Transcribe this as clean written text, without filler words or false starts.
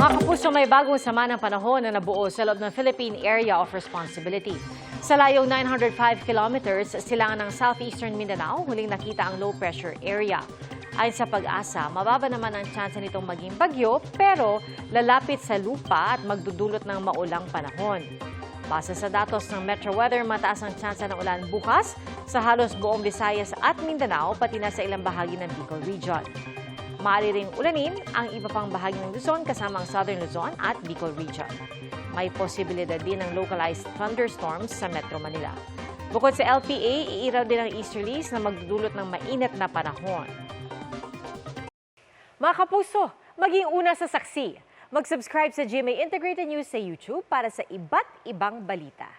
Mga kapuso, may bagong sama ng panahon na nabuo sa loob ng Philippine Area of Responsibility. Sa layong 905 kilometers, silangan ng southeastern Mindanao, huling nakita ang low pressure area. Ayon sa Pag-asa, mababa naman ang tsansa nitong maging bagyo pero lalapit sa lupa at magdudulot ng maulang panahon. Base sa datos ng Metro Weather, mataas ang tsansa ng ulan bukas sa halos buong Visayas at Mindanao pati na sa ilang bahagi ng Bicol Region. Maaari ring ulanin ang iba pang bahagi ng Luzon kasama ang Southern Luzon at Bicol Region. May posibilidad din ng localized thunderstorms sa Metro Manila. Bukod sa LPA, iiraw din ang easterlies na magdudulot ng mainit na panahon. Mga kapuso, maging una sa saksi. Mag-subscribe sa GMA Integrated News sa YouTube para sa iba't ibang balita.